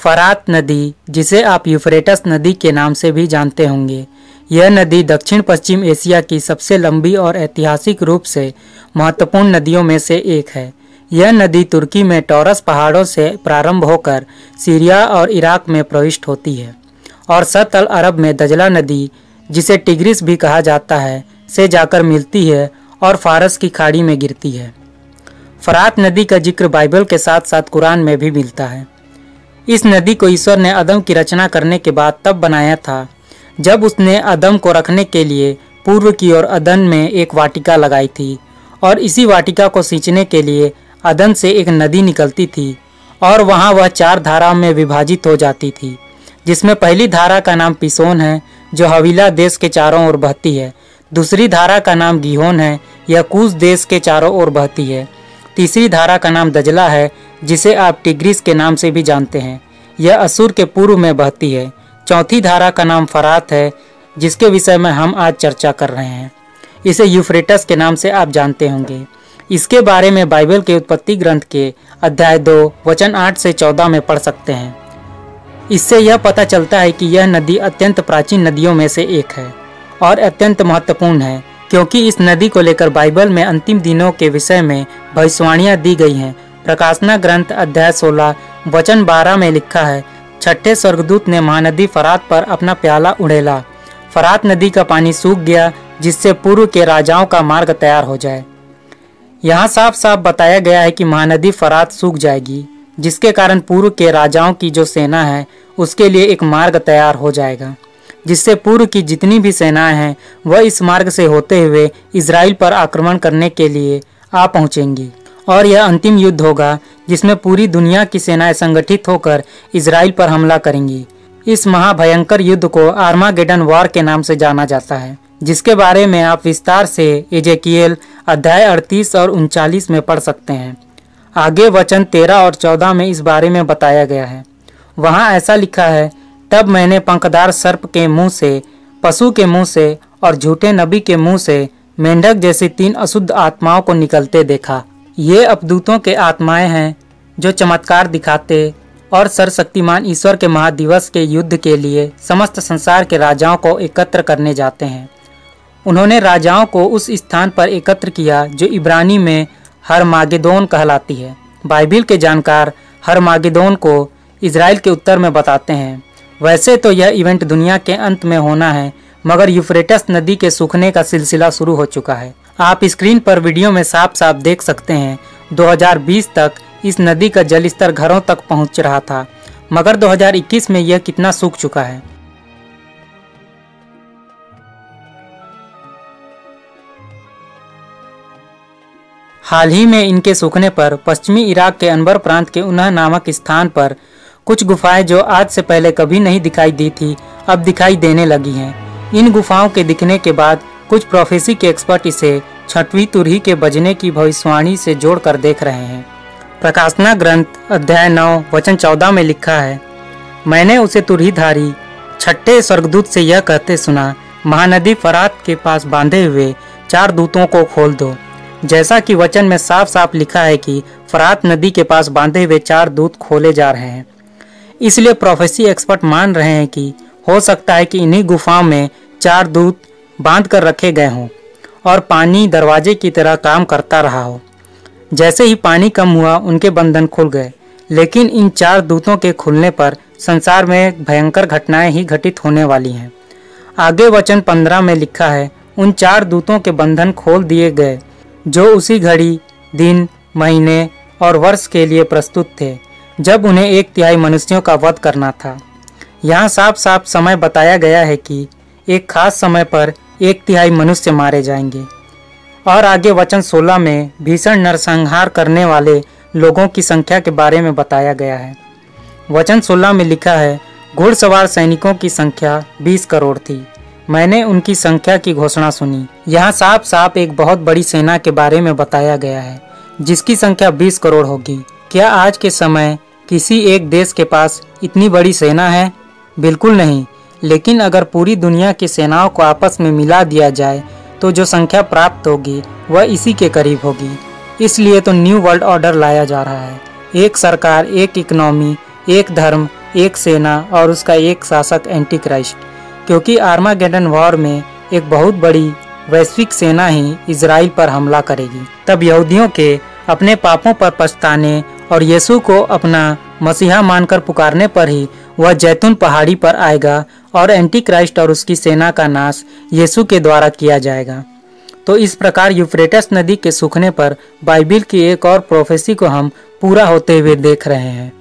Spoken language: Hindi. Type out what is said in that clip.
फरात नदी, जिसे आप यूफ्रेटस नदी के नाम से भी जानते होंगे, यह नदी दक्षिण पश्चिम एशिया की सबसे लंबी और ऐतिहासिक रूप से महत्वपूर्ण नदियों में से एक है। यह नदी तुर्की में टॉरस पहाड़ों से प्रारंभ होकर सीरिया और इराक में प्रविष्ट होती है और सतल अरब में दजला नदी, जिसे टिग्रिस भी कहा जाता है, से जाकर मिलती है और फारस की खाड़ी में गिरती है। फरात नदी का जिक्र बाइबल के साथ साथ कुरान में भी मिलता है। इस नदी को ईश्वर ने आदम की रचना करने के बाद तब बनाया था जब उसने आदम को रखने के लिए पूर्व की ओर अदन में एक वाटिका लगाई थी और इसी वाटिका को सींचने के लिए अदन से एक नदी निकलती थी और वहाँ वह 4 धाराओं में विभाजित हो जाती थी, जिसमें पहली धारा का नाम पिसोन है जो हवीला देश के चारों ओर बहती है। दूसरी धारा का नाम गिहोन है, यह कूश देश के चारों ओर बहती है। तीसरी धारा का नाम दजला है, जिसे आप टिग्रिस के नाम से भी जानते हैं, यह असूर के पूर्व में बहती है। चौथी धारा का नाम फरात है, जिसके विषय में हम आज चर्चा कर रहे हैं। इसे यूफ्रेटस के नाम से आप जानते होंगे। इसके बारे में बाइबल के उत्पत्ति ग्रंथ के अध्याय 2 वचन 8 से 14 में पढ़ सकते हैं। इससे यह पता चलता है कि यह नदी अत्यंत प्राचीन नदियों में से एक है और अत्यंत महत्वपूर्ण है, क्योंकि इस नदी को लेकर बाइबल में अंतिम दिनों के विषय में भविष्यवाणियां दी गई हैं। प्रकाशना ग्रंथ अध्याय 16 वचन 12 में लिखा है, छठे स्वर्गदूत ने महानदी फरात पर अपना प्याला उड़ेला। फरात नदी का पानी सूख गया, जिससे पूर्व के राजाओं का मार्ग तैयार हो जाए। यहाँ साफ साफ बताया गया है कि महानदी फरात सूख जाएगी, जिसके कारण पूर्व के राजाओं की जो सेना है उसके लिए एक मार्ग तैयार हो जाएगा, जिससे पूर्व की जितनी भी सेनाएं हैं वह इस मार्ग से होते हुए इजराइल पर आक्रमण करने के लिए आ पहुंचेंगी और यह अंतिम युद्ध होगा जिसमें पूरी दुनिया की सेनाएं संगठित होकर इजराइल पर हमला करेंगी। इस महाभयंकर युद्ध को आर्मागेडन वॉर के नाम से जाना जाता है, जिसके बारे में आप विस्तार से एजेकिएल अध्याय 38 और 39 में पढ़ सकते हैं। आगे वचन 13 और 14 में इस बारे में बताया गया है। वहाँ ऐसा लिखा है, तब मैंने पंखदार सर्प के मुंह से, पशु के मुंह से और झूठे नबी के मुंह से मेंढक जैसी 3 अशुद्ध आत्माओं को निकलते देखा। ये अपदूतों के आत्माएं हैं जो चमत्कार दिखाते और सर्वशक्तिमान ईश्वर के महादिवस के युद्ध के लिए समस्त संसार के राजाओं को एकत्र करने जाते हैं। उन्होंने राजाओं को उस स्थान पर एकत्र किया जो इब्रानी में हरमागेदोन कहलाती है। बाइबिल के जानकार हरमागेदोन को इजराइल के उत्तर में बताते हैं। वैसे तो यह इवेंट दुनिया के अंत में होना है, मगर यूफ्रेटस नदी के सूखने का सिलसिला शुरू हो चुका है। आप स्क्रीन पर वीडियो में साफ साफ देख सकते हैं 2020 तक इस नदी का जल स्तर घरों तक पहुंच रहा था, मगर 2021 में यह कितना सूख चुका है। हाल ही में इनके सूखने पर पश्चिमी इराक के अनबर प्रांत के उन्हा नामक स्थान पर कुछ गुफाएं जो आज से पहले कभी नहीं दिखाई दी थी अब दिखाई देने लगी हैं। इन गुफाओं के दिखने के बाद कुछ प्रोफेसी के एक्सपर्ट इसे छठवीं तुरही के बजने की भविष्यवाणी से जोड़कर देख रहे हैं। प्रकाशना ग्रंथ अध्याय 9 वचन 14 में लिखा है, मैंने उसे तुरहीधारी छठे स्वर्गदूत से यह कहते सुना, महानदी फरात के पास बांधे हुए 4 दूतों को खोल दो। जैसा कि वचन में साफ साफ लिखा है कि फरात नदी के पास बांधे हुए 4 दूत खोले जा रहे हैं। इसलिए प्रोफेसी एक्सपर्ट मान रहे हैं कि हो सकता है कि इन्हीं गुफाओं में 4 दूत बांध कर रखे गए हों और पानी दरवाजे की तरह काम करता रहा हो। जैसे ही पानी कम हुआ उनके बंधन खुल गए, लेकिन इन 4 दूतों के खुलने पर संसार में भयंकर घटनाएं ही घटित होने वाली हैं। आगे वचन 15 में लिखा है, उन 4 दूतों के बंधन खोल दिए गए जो उसी घड़ी, दिन, महीने और वर्ष के लिए प्रस्तुत थे जब उन्हें 1/3 मनुष्यों का वध करना था। यहाँ साफ साफ समय बताया गया है कि एक खास समय पर 1/3 मनुष्य मारे जाएंगे। और आगे वचन 16 में भीषण नरसंहार करने वाले लोगों की संख्या के बारे में बताया गया है। वचन 16 में लिखा है, घुड़सवार सैनिकों की संख्या 20 करोड़ थी। मैंने उनकी संख्या की घोषणा सुनी। यहाँ साफ साफ एक बहुत बड़ी सेना के बारे में बताया गया है जिसकी संख्या 20 करोड़ होगी। क्या आज के समय किसी एक देश के पास इतनी बड़ी सेना है? बिल्कुल नहीं। लेकिन अगर पूरी दुनिया की सेनाओं को आपस में मिला दिया जाए तो जो संख्या प्राप्त होगी वह इसी के करीब होगी। इसलिए तो न्यू वर्ल्ड ऑर्डर लाया जा रहा है। एक सरकार, एक इकोनॉमी, एक धर्म, एक सेना और उसका एक शासक एंटी क्राइस्ट, क्योंकि आर्मागेडन वॉर में एक बहुत बड़ी वैश्विक सेना ही इजराइल पर हमला करेगी। तब यहूदियों के अपने पापों पर पछताने और यीशु को अपना मसीहा मानकर पुकारने पर ही वह जैतून पहाड़ी पर आएगा और एंटी क्राइस्ट और उसकी सेना का नाश यीशु के द्वारा किया जाएगा। तो इस प्रकार यूफ्रेटस नदी के सूखने पर बाइबिल की एक और प्रोफेसी को हम पूरा होते हुए देख रहे हैं।